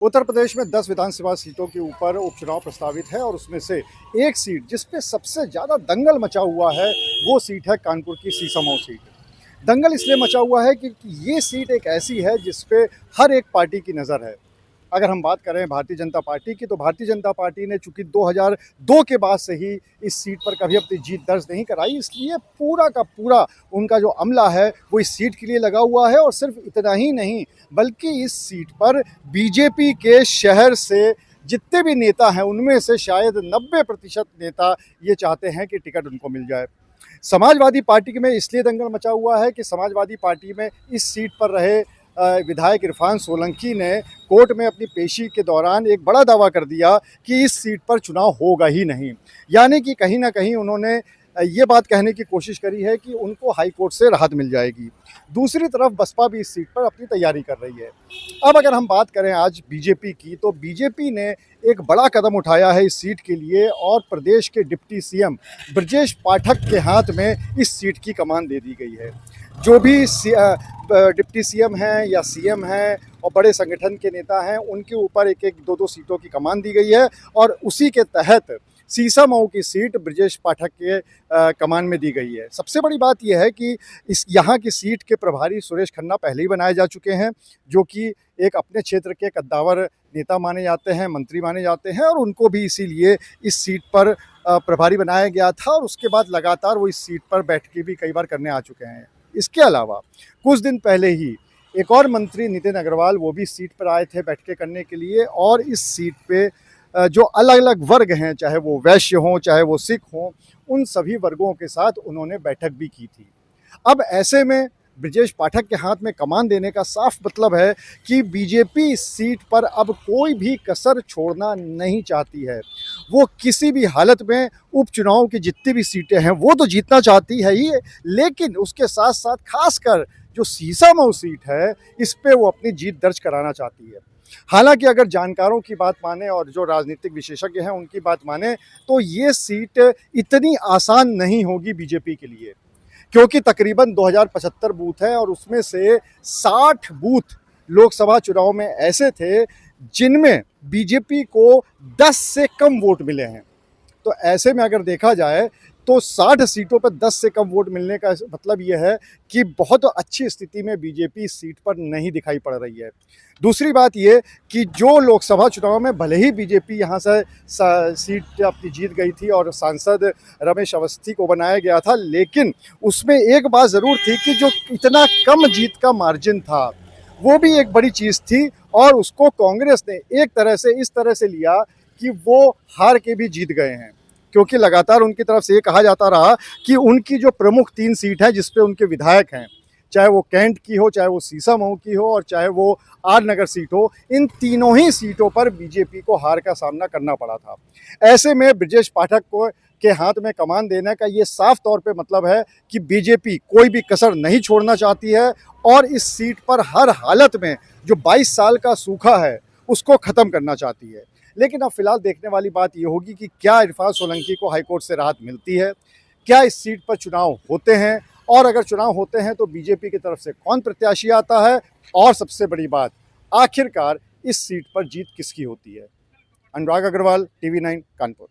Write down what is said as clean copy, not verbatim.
उत्तर प्रदेश में 10 विधानसभा सीटों के ऊपर उपचुनाव प्रस्तावित है और उसमें से एक सीट जिस पे सबसे ज़्यादा दंगल मचा हुआ है वो सीट है कानपुर की सीसामऊ सीट। दंगल इसलिए मचा हुआ है क्योंकि ये सीट एक ऐसी है जिस पे हर एक पार्टी की नज़र है। अगर हम बात करें भारतीय जनता पार्टी की, तो भारतीय जनता पार्टी ने चूंकि 2002 के बाद से ही इस सीट पर कभी अपनी जीत दर्ज नहीं कराई, इसलिए पूरा का पूरा उनका जो अमला है वो इस सीट के लिए लगा हुआ है। और सिर्फ इतना ही नहीं, बल्कि इस सीट पर बीजेपी के शहर से जितने भी नेता हैं उनमें से शायद 90% नेता ये चाहते हैं कि टिकट उनको मिल जाए। समाजवादी पार्टी में इसलिए दंगल मचा हुआ है कि समाजवादी पार्टी में इस सीट पर रहे विधायक इरफान सोलंकी ने कोर्ट में अपनी पेशी के दौरान एक बड़ा दावा कर दिया कि इस सीट पर चुनाव होगा ही नहीं। यानी कि कहीं ना कहीं उन्होंने ये बात कहने की कोशिश करी है कि उनको हाई कोर्ट से राहत मिल जाएगी। दूसरी तरफ बसपा भी इस सीट पर अपनी तैयारी कर रही है। अब अगर हम बात करें आज बीजेपी की, तो बीजेपी ने एक बड़ा कदम उठाया है इस सीट के लिए और प्रदेश के डिप्टी सीएम ब्रजेश पाठक के हाथ में इस सीट की कमान दे दी गई है। जो भी डिप्टी सीएम हैं या सीएम हैं और बड़े संगठन के नेता हैं, उनके ऊपर एक एक दो सीटों की कमान दी गई है और उसी के तहत सीसामऊ की सीट ब्रजेश पाठक के कमान में दी गई है। सबसे बड़ी बात यह है कि इस यहाँ की सीट के प्रभारी सुरेश खन्ना पहले ही बनाए जा चुके हैं, जो कि एक अपने क्षेत्र के कद्दावर नेता माने जाते हैं, मंत्री माने जाते हैं, और उनको भी इसीलिए इस सीट पर प्रभारी बनाया गया था और उसके बाद लगातार वो इस सीट पर बैठकें भी कई बार करने आ चुके हैं। इसके अलावा कुछ दिन पहले ही एक और मंत्री नितिन अग्रवाल वो भी इस सीट पर आए थे बैठकें करने के लिए, और इस सीट पे जो अलग अलग वर्ग हैं, चाहे वो वैश्य हों चाहे वो सिख हों, उन सभी वर्गों के साथ उन्होंने बैठक भी की थी। अब ऐसे में ब्रजेश पाठक के हाथ में कमान देने का साफ मतलब है कि बीजेपी इस सीट पर अब कोई भी कसर छोड़ना नहीं चाहती है। वो किसी भी हालत में उपचुनाव की जितनी भी सीटें हैं वो तो जीतना चाहती है ही, लेकिन उसके साथ साथ खासकर जो सीसामऊ सीट है इस पे वो अपनी जीत दर्ज कराना चाहती है। हालांकि अगर जानकारों की बात माने और जो राजनीतिक विशेषज्ञ हैं उनकी बात माने, तो ये सीट इतनी आसान नहीं होगी बीजेपी के लिए, क्योंकि तकरीबन 2075 बूथ हैं और उसमें से 60 बूथ लोकसभा चुनाव में ऐसे थे जिनमें बीजेपी को 10 से कम वोट मिले हैं। तो ऐसे में अगर देखा जाए तो 60 सीटों पर 10 से कम वोट मिलने का मतलब ये है कि बहुत अच्छी स्थिति में बीजेपी इस सीट पर नहीं दिखाई पड़ रही है। दूसरी बात ये कि जो लोकसभा चुनाव में भले ही बीजेपी यहाँ से सीट अपनी जीत गई थी और सांसद रमेश अवस्थी को बनाया गया था, लेकिन उसमें एक बात ज़रूर थी कि जो इतना कम जीत का मार्जिन था वो भी एक बड़ी चीज़ थी, और उसको कांग्रेस ने एक तरह से इस तरह से लिया कि वो हार के भी जीत गए हैं, क्योंकि लगातार उनकी तरफ से ये कहा जाता रहा कि उनकी जो प्रमुख 3 सीट है जिस पे उनके विधायक हैं, चाहे वो कैंट की हो, चाहे वो सीसामऊ की हो और चाहे वो आर नगर सीट हो, इन तीनों ही सीटों पर बीजेपी को हार का सामना करना पड़ा था। ऐसे में ब्रजेश पाठक को के हाथ में कमान देने का ये साफ तौर पे मतलब है कि बीजेपी कोई भी कसर नहीं छोड़ना चाहती है और इस सीट पर हर हालत में जो 22 साल का सूखा है उसको ख़त्म करना चाहती है। लेकिन अब फिलहाल देखने वाली बात ये होगी कि क्या इरफान सोलंकी को हाईकोर्ट से राहत मिलती है, क्या इस सीट पर चुनाव होते हैं, और अगर चुनाव होते हैं तो बीजेपी की तरफ से कौन प्रत्याशी आता है, और सबसे बड़ी बात आखिरकार इस सीट पर जीत किसकी होती है। अनुराग अग्रवाल, TV9 कानपुर।